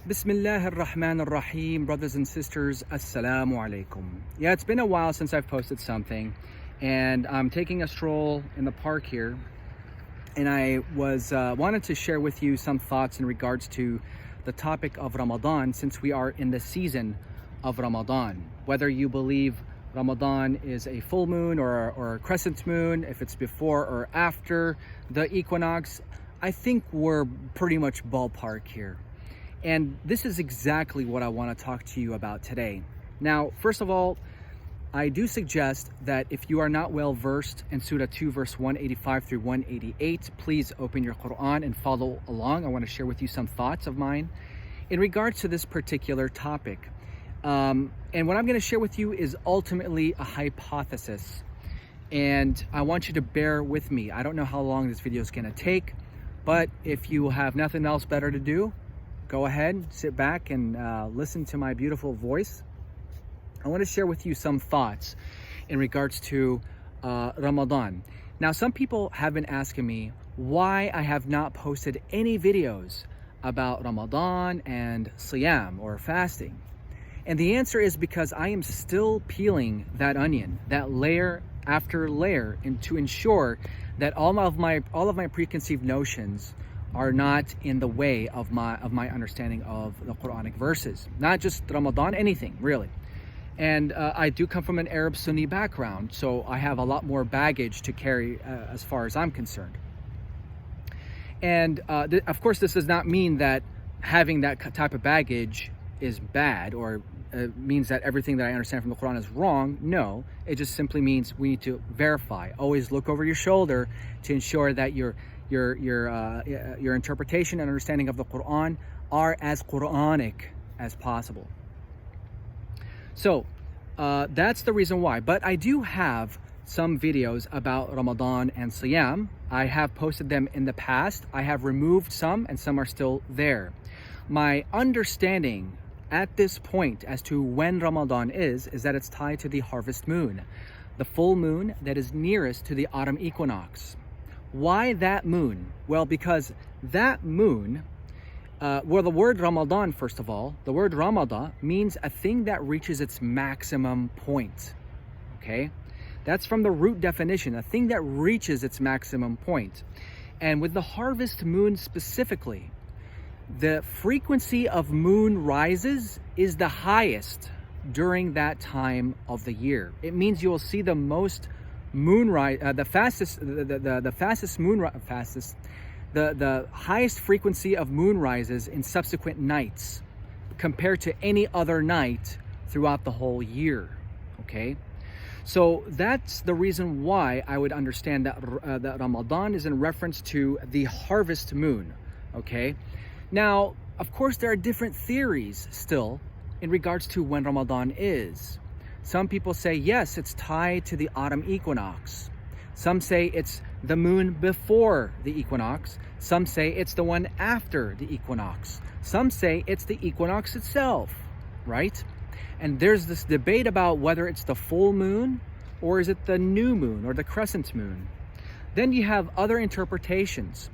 Bismillah ar-Rahman ar-Rahim, brothers and sisters, Assalamu alaikum. Yeah, it's been a while since I've posted something, and I'm taking a stroll in the park here, and I wanted to share with you some thoughts in regards to the topic of Ramadan, since we are in the season of Ramadan. Whether you believe Ramadan is a full moon or a crescent moon, if it's before or after the equinox, I think we're pretty much ballpark here. And this is exactly what I want to talk to you about today. Now, first of all, I do suggest that if you are not well versed in Surah 2, verse 185 through 188, please open your Quran and follow along. I want to share with you some thoughts of mine in regards to this particular topic. And what I'm going to share with you is ultimately a hypothesis. And I want you to bear with me. I don't know how long this video is going to take, but if you have nothing else better to do, go ahead, sit back and listen to my beautiful voice. I want to share with you some thoughts in regards to Ramadan. Now, some people have been asking me why I have not posted any videos about Ramadan and Siyam or fasting. And the answer is because I am still peeling that onion, that layer after layer, and to ensure that all of my preconceived notions are not in the way of my understanding of the Quranic verses. Not just Ramadan, anything really. And I do come from an Arab Sunni background, so I have a lot more baggage to carry as far as I'm concerned. And of course, this does not mean that having that type of baggage is bad or means that everything that I understand from the Quran is wrong. No, it just simply means we need to verify. Always look over your shoulder to ensure that your interpretation and understanding of the Quran are as Quranic as possible. So that's the reason why. But I do have some videos about Ramadan and Siyam. I have posted them in the past. I have removed some, and some are still there. My understanding at this point as to when Ramadan is that it's tied to the harvest moon, the full moon that is nearest to the autumn equinox. Why that moon? Well, because that moon, the word Ramadan, first of all, the word Ramadan means a thing that reaches its maximum point, okay? That's from the root definition, a thing that reaches its maximum point. And with the harvest moon specifically, the frequency of moon rises is the highest during that time of the year. It means you will see the most moonrise, the highest frequency of moon rises in subsequent nights compared to any other night throughout the whole year. Okay, so that's the reason why I would understand that that Ramadan is in reference to the harvest moon. Okay, now of course there are different theories still in regards to when Ramadan is. Some people say, yes, it's tied to the autumn equinox. Some say it's the moon before the equinox. Some say it's the one after the equinox. Some say it's the equinox itself, right? And there's this debate about whether it's the full moon or is it the new moon or the crescent moon. Then you have other interpretations.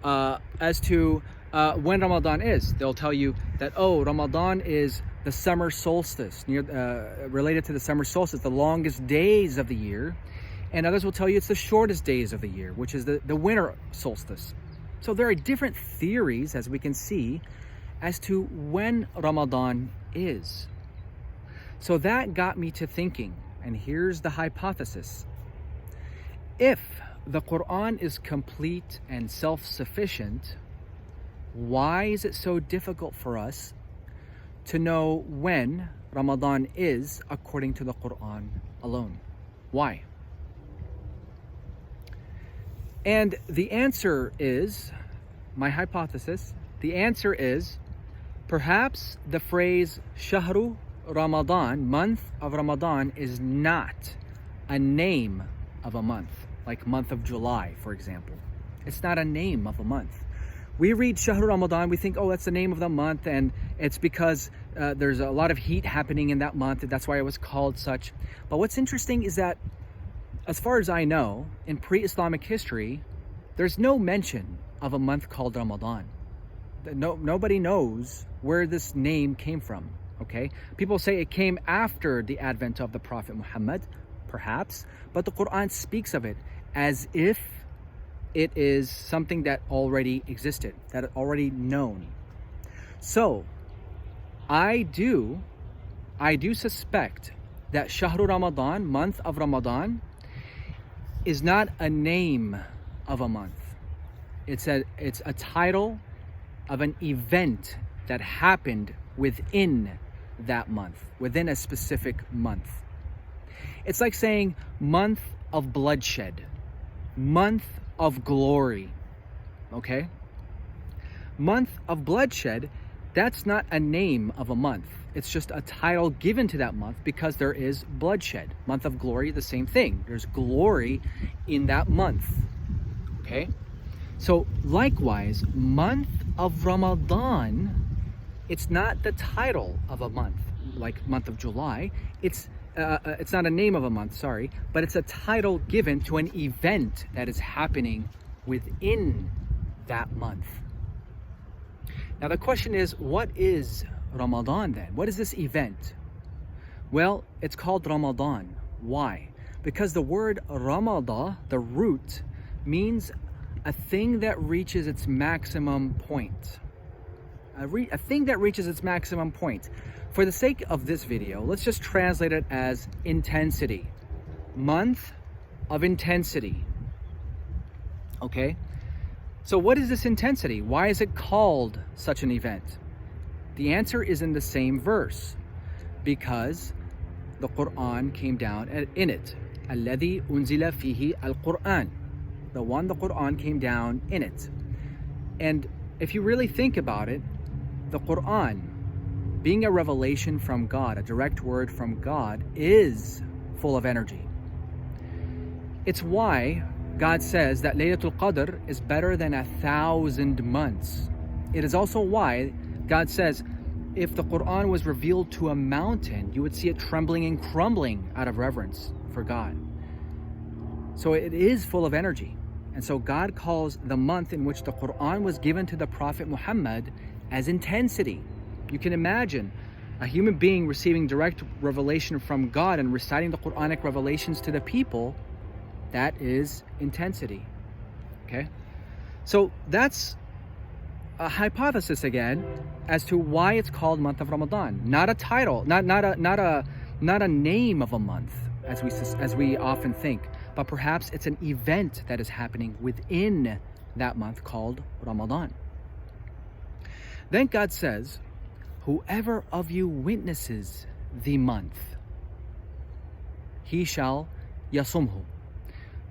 As to when Ramadan is. They'll tell you that, oh, Ramadan is the summer solstice, related to the summer solstice, the longest days of the year. And others will tell you it's the shortest days of the year, which is the winter solstice. So there are different theories, as we can see, as to when Ramadan is. So that got me to thinking, and here's the hypothesis. If the Quran is complete and self-sufficient, why is it so difficult for us to know when Ramadan is according to the Quran alone? Why? And the answer is, my hypothesis, the answer is perhaps the phrase Shahru Ramadan, month of Ramadan, is not a name of a month, like month of July, for example. It's not a name of a month. We read Shahru Ramadan, we think, oh, that's the name of the month, and it's because there's a lot of heat happening in that month, and that's why it was called such. But what's interesting is that, as far as I know, in pre-Islamic history, there's no mention of a month called Ramadan. Nobody knows where this name came from, okay? People say it came after the advent of the Prophet Muhammad, perhaps, but the Quran speaks of it as if it is something that already existed, that is already known. So, I do suspect that Shahru Ramadan, month of Ramadan, is not a name of a month. It's a title of an event that happened within that month, within a specific month. It's like saying month of bloodshed, month of glory, okay? Month of bloodshed, that's not a name of a month. It's just a title given to that month because there is bloodshed. Month of glory, the same thing. There's glory in that month, okay? So likewise, month of Ramadan, it's not the title of a month, like month of July. It's not a name of a month, sorry, but it's a title given to an event that is happening within that month. Now the question is, what is Ramadan then? What is this event? Well, it's called Ramadan. Why? Because the word Ramada, the root, means a thing that reaches its maximum point. A thing that reaches its maximum point. For the sake of this video, let's just translate it as intensity. Month of intensity. Okay? So what is this intensity? Why is it called such an event? The answer is in the same verse. Because the Quran came down in it. الَّذِي أُنزِلَ فِيهِ الْقُرْآنِ. The Quran came down in it. And if you really think about it, the Quran, being a revelation from God, a direct word from God, is full of energy. It's why God says that Laylatul Qadr is better than 1,000 months. It is also why God says, if the Quran was revealed to a mountain, you would see it trembling and crumbling out of reverence for God. So it is full of energy. And so God calls the month in which the Quran was given to the Prophet Muhammad as intensity. You can imagine a human being receiving direct revelation from God and reciting the Quranic revelations to the people. That is intensity. Okay? So that's a hypothesis again as to why it's called month of Ramadan. Not a title, not a name of a month as we often think, but perhaps it's an event that is happening within that month called Ramadan. Then God says, whoever of you witnesses the month, he shall yasumhu.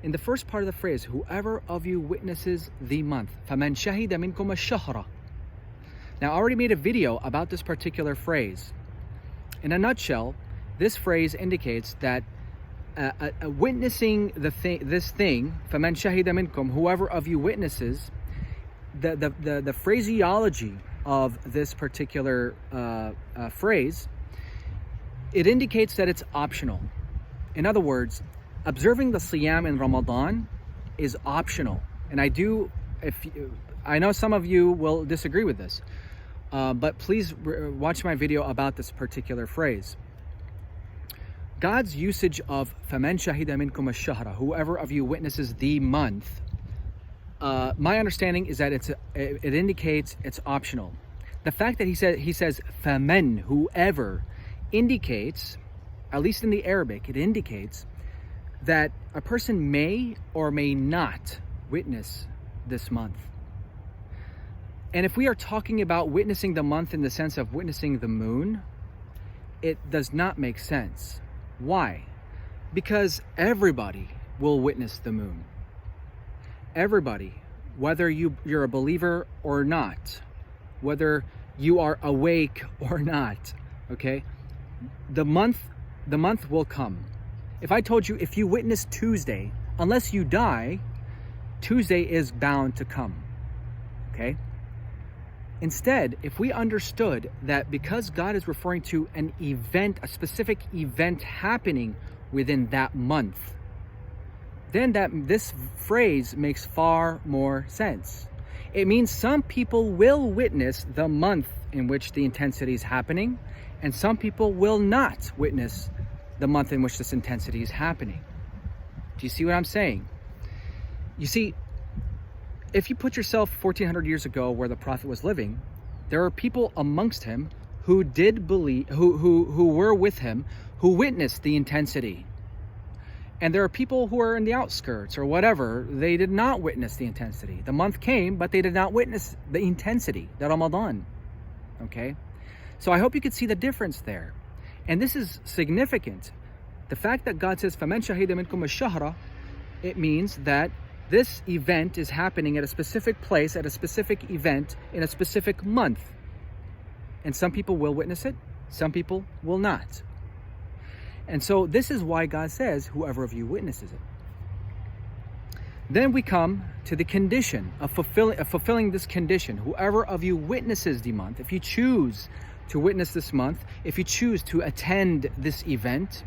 In the first part of the phrase, whoever of you witnesses the month, فَمَنْ شَهِدَ مِنْكُمَ الشَّهْرَ. Now, I already made a video about this particular phrase. In a nutshell, this phrase indicates that witnessing this thing, فَمَنْ شَهِدَ مِنْكُمْ, whoever of you witnesses, the phraseology of this particular phrase, it indicates that it's optional. In other words, observing the Siyam in Ramadan is optional. And I know some of you will disagree with this, but please watch my video about this particular phrase. God's usage of فَمَنْ شَهِدَ مِنْكُمَ الشَّهْرَ, whoever of you witnesses the month, my understanding is that it indicates it's optional. The fact that he says فَمَنْ, whoever, indicates, at least in the Arabic, it indicates that a person may or may not witness this month. And if we are talking about witnessing the month in the sense of witnessing the moon, it does not make sense. Why? Because everybody will witness the moon. Everybody, whether you're a believer or not, whether you are awake or not, okay? The month will come. If I told you, if you witness Tuesday, unless you die, Tuesday is bound to come, okay? Instead, if we understood that because God is referring to an event, a specific event happening within that month, then this phrase makes far more sense. It means some people will witness the month in which the intensity is happening, and some people will not witness the month in which this intensity is happening. Do you see what I'm saying? You see, if you put yourself 1400 years ago where the Prophet was living, there are people amongst him who did believe, who were with him, who witnessed the intensity. And there are people who are in the outskirts or whatever, they did not witness the intensity. The month came, but they did not witness the intensity, the Ramadan. Okay? So I hope you could see the difference there. And this is significant. The fact that God says, فَمَنْ شَهِدَ مِنْكُمُ الشَّهْرَ, it means that this event is happening at a specific place, at a specific event, in a specific month. And some people will witness it, some people will not. And so this is why God says, whoever of you witnesses it. Then we come to the condition of fulfilling this condition. Whoever of you witnesses the month, if you choose to witness this month, if you choose to attend this event,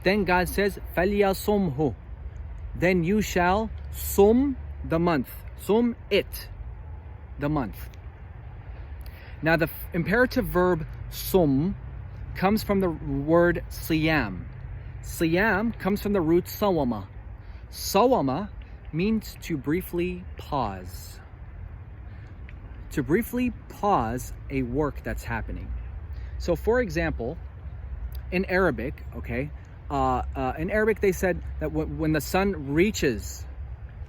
then God says, فَلْيَصُمْهُ, then you shall sum the month. Sum it, the month. Now the imperative verb sum comes from the word siyam. Siyam comes from the root sawama. Sawama means to briefly pause. To briefly pause a work that's happening. So for example, in Arabic, okay, in Arabic they said that when the sun reaches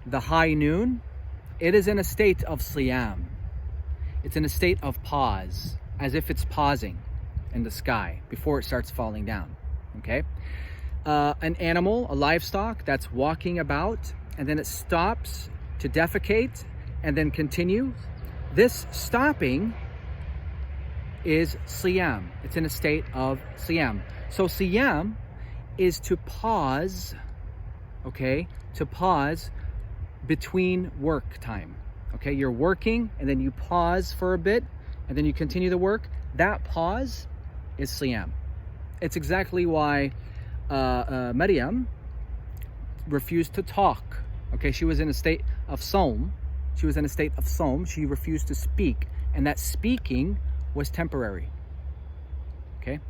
the high noon, it is in a state of siyam. It's in a state of pause, as if it's pausing in the sky before it starts falling down, okay? An animal, a livestock that's walking about, and then it stops to defecate and then continue. This stopping is siyam. It's in a state of siyam. So siyam is to pause, okay? To pause between work time. Okay, you're working and then you pause for a bit and then you continue the work. That pause is siyam. It's exactly why Maryam refused to talk. Okay, she was in a state of sawm. She was in a state of sawm. She refused to speak, and that speaking was temporary. Okay,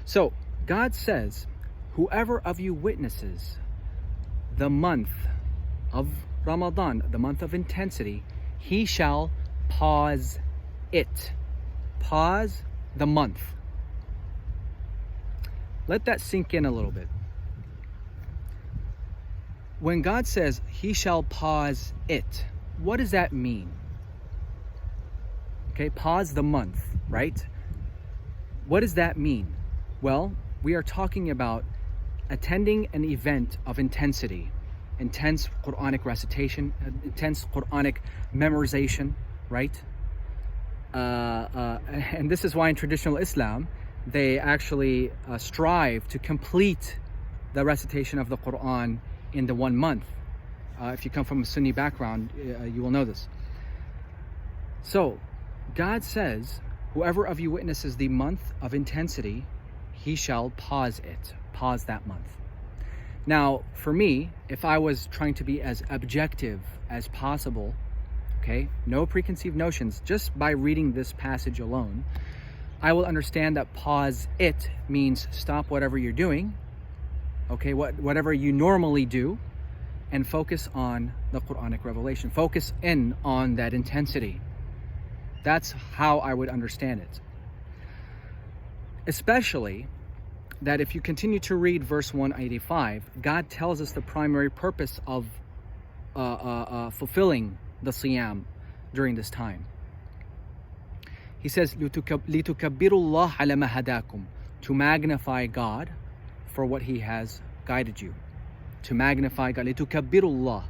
so God says, whoever of you witnesses the month of Ramadan, the month of intensity, he shall pause it. Pause the month. Let that sink in a little bit. When God says he shall pause it, what does that mean? Okay, pause the month, right? What does that mean? Well, we are talking about attending an event of intensity. Intense Quranic recitation, intense Quranic memorization, right? And this is why in traditional Islam, they actually strive to complete the recitation of the Quran in the 1 month. If you come from a Sunni background, you will know this. So, God says, whoever of you witnesses the month of intensity, he shall pause it. Pause that month. Now, for me, if I was trying to be as objective as possible, okay, no preconceived notions, just by reading this passage alone, I will understand that pause it means stop whatever you're doing, okay, whatever you normally do, and focus on the Quranic revelation. Focus in on that intensity. That's how I would understand it. Especially that if you continue to read verse 185, God tells us the primary purpose of fulfilling the siyam during this time. He says, لِتُكَبِّرُوا اللَّهَ عَلَى مَا هَدَاكُمْ, to magnify God for what he has guided you. To magnify God. لِتُكَبِّرُوا اللَّهَ.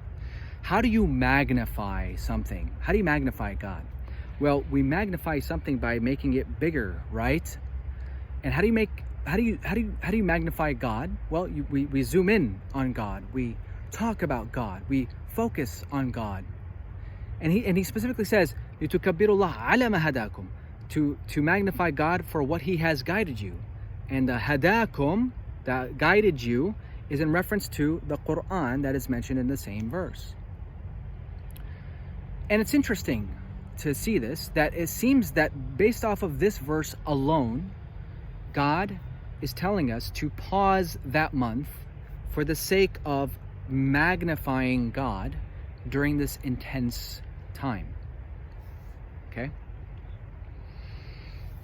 How do you magnify something? How do you magnify God? Well, we magnify something by making it bigger, right? And how do you magnify God? Well, we zoom in on God. We talk about God. We focus on God. And he specifically says, لِتُكَبِّرُوا اللَّهَ عَلَى مَا هَدَاكُمْ, to magnify God for what he has guided you. And the hadakum, that guided you, is in reference to the Quran that is mentioned in the same verse. And it's interesting to see this, that it seems that based off of this verse alone, God is telling us to pause that month for the sake of magnifying God during this intense time. Okay?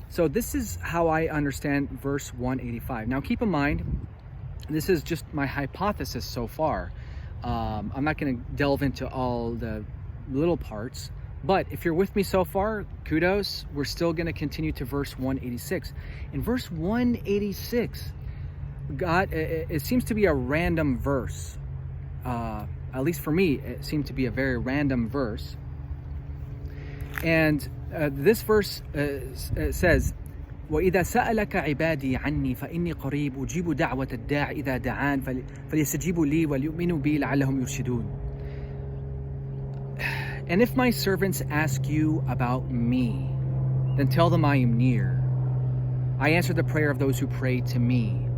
So this is how I understand verse 185. Now keep in mind, this is just my hypothesis so far. I'm not going to delve into all the little parts, but if you're with me so far, kudos. We're still going to continue to verse 186. In verse 186, God, it seems to be a random verse. At least for me, it seemed to be a very random verse. And this verse says, وإذا سألك عبادي عني فإني قريب أجيب دعوة الداع إذا دعان فليستجيبوا لي وليؤمنوا بي لعلهم يرشدون. And if my servants ask you about me, then tell them I am near. I answer the prayer of those who pray to me.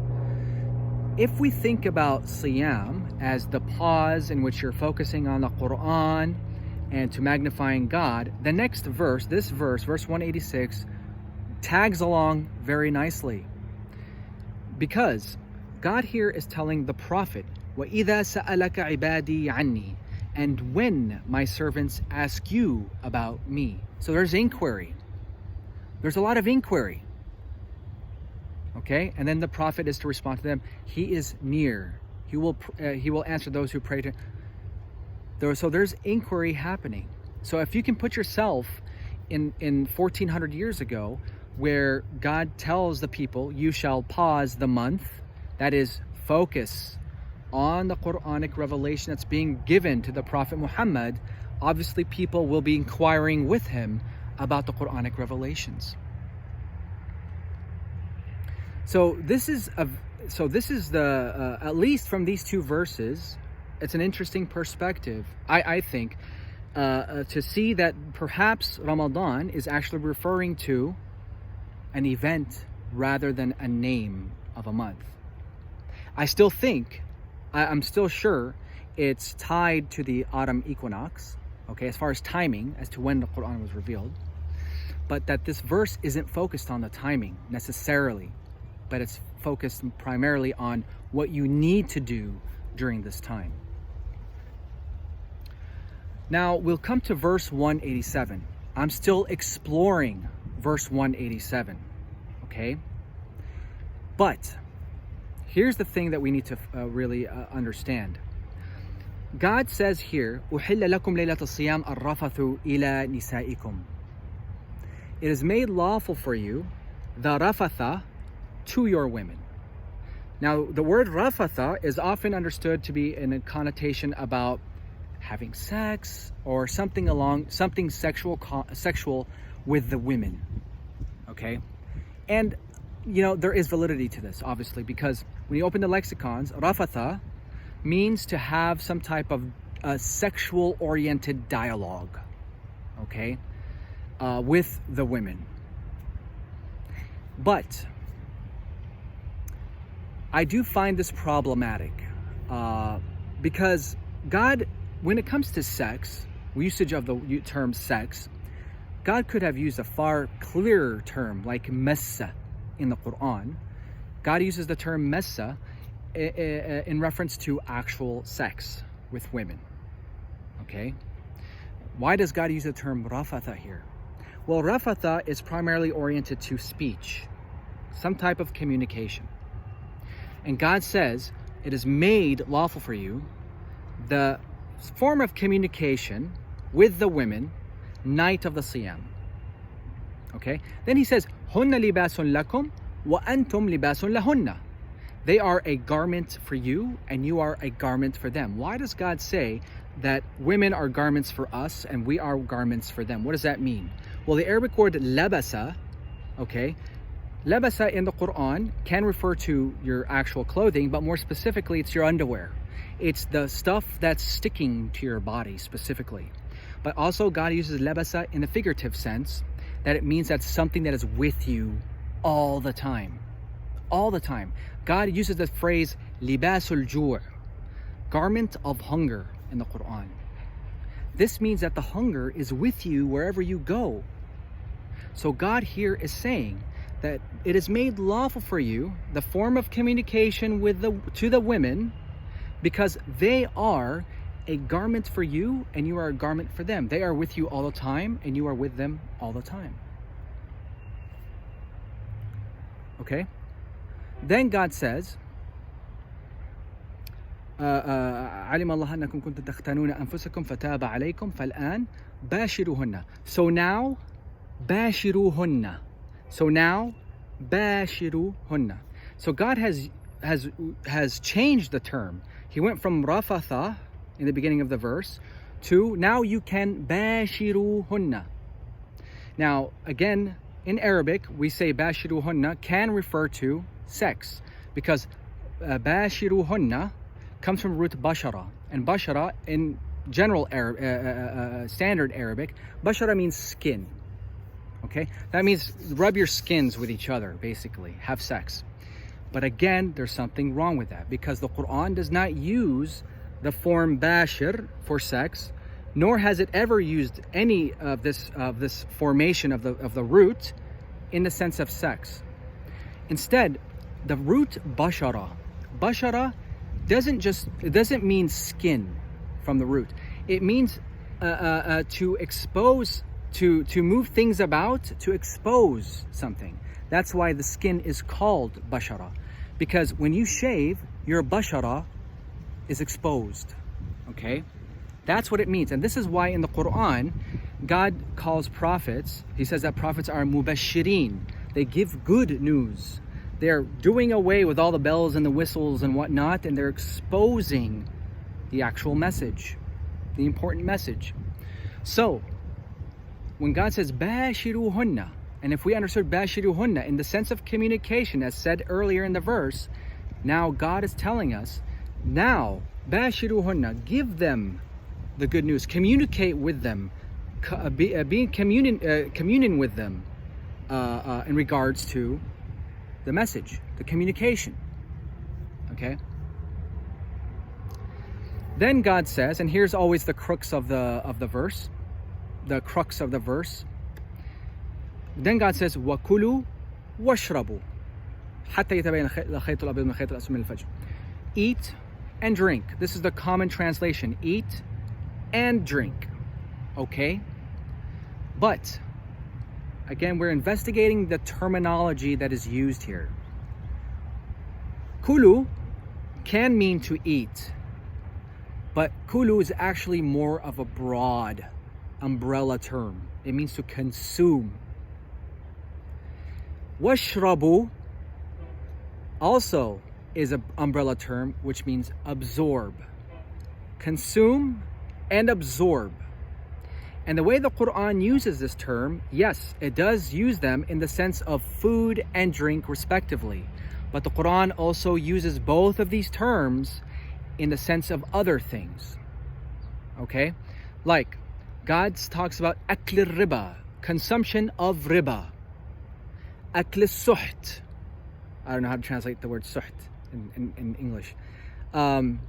If we think about Siyam as the pause in which you're focusing on the Quran and to magnifying God, the next verse, this verse, verse 186, tags along very nicely. Because God here is telling the Prophet, وَإِذَا سَأَلَكَ عِبَادِي عَنِّي, and when my servants ask you about me. So there's inquiry. There's a lot of inquiry. Okay? And then the Prophet is to respond to them. He is near. He will answer those who pray to him. So there's inquiry happening. So if you can put yourself in 1400 years ago, where God tells the people, you shall pause the month, that is, focus on the Quranic revelation that's being given to the Prophet Muhammad, obviously people will be inquiring with him about the Quranic revelations. So this is the at least from these two verses, it's an interesting perspective, I think, to see that perhaps Ramadan is actually referring to an event rather than a name of a month. I still think, I'm still sure it's tied to the autumn equinox, okay, as far as timing, as to when the Quran was revealed, but that this verse isn't focused on the timing necessarily, but it's focused primarily on what you need to do during this time. Now we'll come to verse 187. I'm still exploring verse 187, okay? But here's the thing that we need to really understand. God says here, أُحِلَّ لَكُمْ لَيْلَةَ الصِّيَامِ الرَّفَثُ إِلَى نِسَائِكُمْ. It is made lawful for you, the rafatha, to your women. Now, the word rafatha is often understood to be in a connotation about having sex or something sexual with the women, okay? And you know, there is validity to this, obviously, because when you open the lexicons, rafatha means to have some type of sexual oriented dialogue, okay, with the women. But I do find this problematic because God, when it comes to sex, usage of the term sex, God could have used a far clearer term like massa in the Quran. God uses the term massa in reference to actual sex with women. Okay? Why does God use the term rafatha here? Well, rafatha is primarily oriented to speech, some type of communication. And God says, it is made lawful for you the form of communication with the women night of the Siyam. Okay? Then he says, Hunna libasun lakum wa antum libasun lahunna. They are a garment for you and you are a garment for them. Why does God say that women are garments for us and we are garments for them? What does that mean? Well, the Arabic word labasa, okay, labasa in the Quran can refer to your actual clothing, but more specifically, it's your underwear. It's the stuff that's sticking to your body specifically. But also God uses labasa in the figurative sense, that it means that's something that is with you all the time. All the time. God uses the phrase libasul ju', garment of hunger in the Quran. This means that the hunger is with you wherever you go. So God here is saying that it is made lawful for you, the form of communication to the women, because they are a garment for you and you are a garment for them. They are with you all the time and you are with them all the time. Okay? Then God says, علم الله أنكم كنتم تختانون أنفسكم فتاب عليكم فالآن باشروهن. So now, باشروهن. So God has changed the term. He went from rafatha in the beginning of the verse to now you can bashiruhunna. Now again, in Arabic we say bashiruhunna can refer to sex, because bashiruhunna comes from root bashara, and bashara in general standard Arabic, bashara means skin. Okay, that means rub your skins with each other, basically have sex. But again, there's something wrong with that, because the Quran does not use the form bashir for sex, nor has it ever used any of this formation of the root in the sense of sex. Instead, the root bashara doesn't mean skin from the root. It means to expose, to move things about, to expose something. That's why the skin is called bashara, because when you shave, your bashara is exposed. Okay, that's what it means. And this is why in the Quran God calls prophets, he says that prophets are mubashirin. They give good news. They're doing away with all the bells and the whistles and whatnot, and they're exposing the actual message, the important message. So when God says bashiruhunna, and if we understood bashiruhunna in the sense of communication as said earlier in the verse, now God is telling us, now bashiruhunna, give them the good news, communicate with them, be in communion with them in regards to the message, the communication. Okay? Then God says, and here's always the crux of the verse, the crux of the verse. Then God says, وَكُلُوا وَاشْرَبُوا حَتَّى يَتَبَيَّنَ الْخَيْطُ الْأَبْيَضُ مِنَ الْخَيْطِ الْأَسْوَدِ مِنَ الْفَجْرِ. Eat and drink. This is the common translation. Eat and drink. Okay? But again, we're investigating the terminology that is used here. Kulu can mean to eat, but kulu is actually more of a broad umbrella term. It means to consume. Washrabu also is an umbrella term which means absorb. Consume and absorb. And the way the Quran uses this term, yes, it does use them in the sense of food and drink respectively. But the Quran also uses both of these terms in the sense of other things. Okay? Like, God talks about akl riba, consumption of riba. Akl suht. I don't know how to translate the word suht in English. And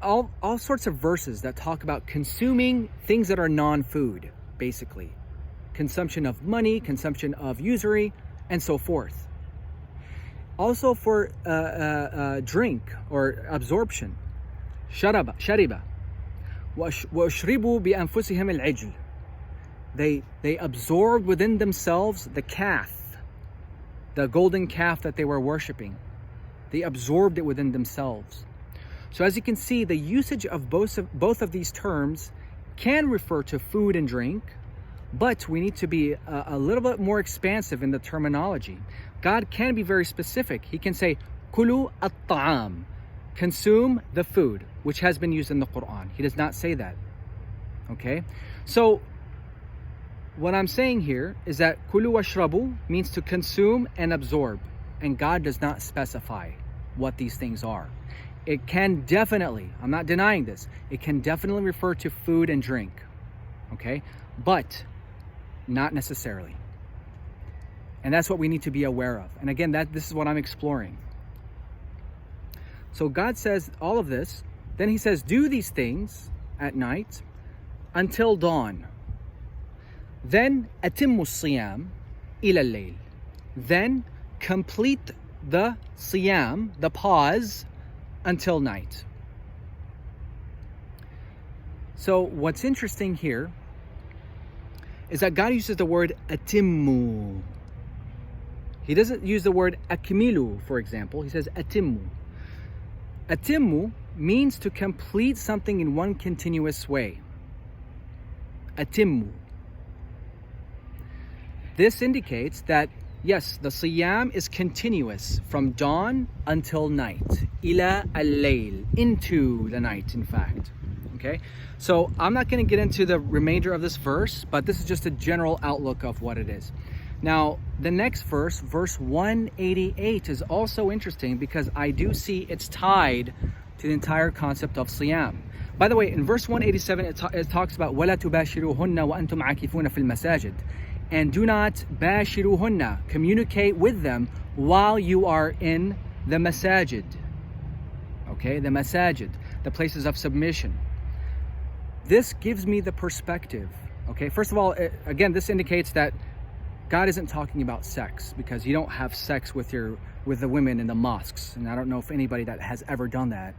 all sorts of verses that talk about consuming things that are non-food, basically. Consumption of money, consumption of usury, and so forth. Also for drink or absorption. Shariba. وَأُشْرِبُوا بِأَنفُسِهِمِ الْعِجْلِ. They absorbed within themselves the calf, the golden calf that they were worshiping. They absorbed it within themselves. So as you can see, the usage of both of these terms can refer to food and drink, but we need to be a little bit more expansive in the terminology. God can be very specific. He can say, Kulu at-ta'am, consume the food, which has been used in the Quran. He does not say that. Okay? So what I'm saying here is that Kulu washrabu means to consume and absorb, and God does not specify what these things are. It can definitely, I'm not denying this, it can definitely refer to food and drink, okay? But not necessarily. And that's what we need to be aware of. And again, this is what I'm exploring. So God says all of this, Then he says, do these things at night until dawn. Then atimmu siyam ila al-layl. Then complete the siyam, the pause, until night. So what's interesting here is that God uses the word atimmu. He doesn't use the word akmilu, for example. He says atimmu. Atimmu means to complete something in one continuous way. Atimmu. This indicates that, yes, the siyam is continuous from dawn until night. Ila al-layl, into the night, in fact. Okay, so I'm not going to get into the remainder of this verse, but this is just a general outlook of what it is. Now, the next verse, verse 188, is also interesting because I do see it's tied to the entire concept of siyam. By the way, in verse 187, it talks about وَلَا تُبَاشِرُوهُنَّ وَأَنْتُمْ عَاكِفُونَ فِي الْمَسَاجِدِ. And do not bashiruhunna, communicate with them while you are in the masajid. Okay, the masajid, the places of submission. This gives me the perspective. Okay, first of all, again, this indicates that God isn't talking about sex, because you don't have sex with the women in the mosques, and I don't know if anybody that has ever done that.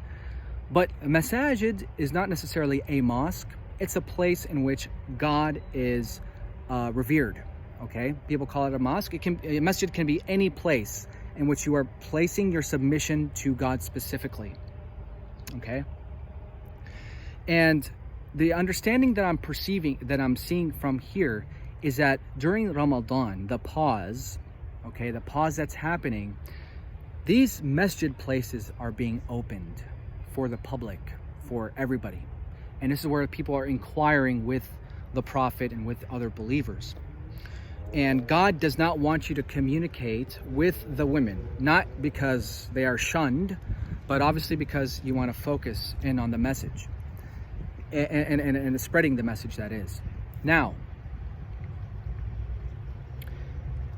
But masajid is not necessarily a mosque. It's a place in which God is revered. Okay, people call it a mosque. A masjid can be any place in which you are placing your submission to God specifically. Okay, and the understanding that I'm perceiving, that I'm seeing from here, is that during Ramadan, the pause, okay, the pause that's happening, these masjid places are being opened for the public, for everybody. And this is where people are inquiring with the Prophet and with other believers. And God does not want you to communicate with the women, not because they are shunned, but obviously because you want to focus in on the message and spreading the message, that is. Now,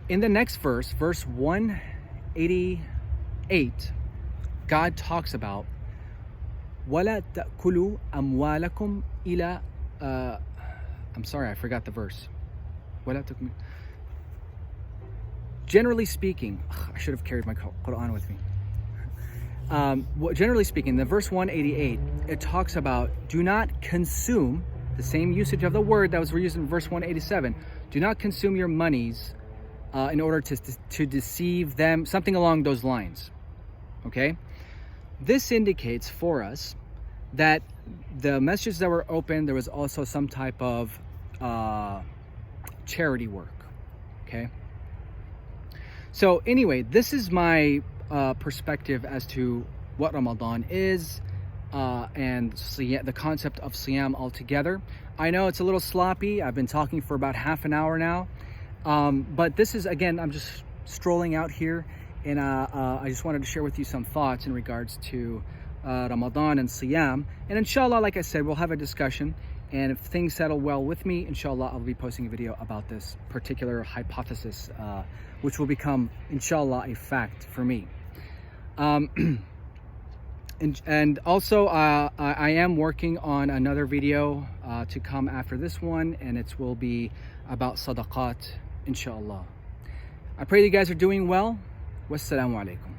in the next verse, verse 188, God talks about وَلَا تَأْكُلُوا أَمْوَالَكُمْ إِلَى I'm sorry, I forgot the verse. Generally speaking, I should have carried my Quran with me. Generally speaking, the verse 188, it talks about do not consume, the same usage of the word that was used in verse 187. Do not consume your monies in order to deceive them, something along those lines. Okay? This indicates for us that the messages that were open, there was also some type of charity work. Okay? So anyway, this is my perspective as to what Ramadan is and the concept of siyam altogether. I know it's a little sloppy. I've been talking for about half an hour now. But this is, again, I'm just strolling out here, and I just wanted to share with you some thoughts in regards to Ramadan and siyam. And inshallah, like I said, we'll have a discussion. And if things settle well with me, inshallah, I'll be posting a video about this particular hypothesis, which will become, inshallah, a fact for me. And also, I am working on another video to come after this one, and it will be about sadaqat, inshallah. I pray you guys are doing well. Wassalamu alaikum.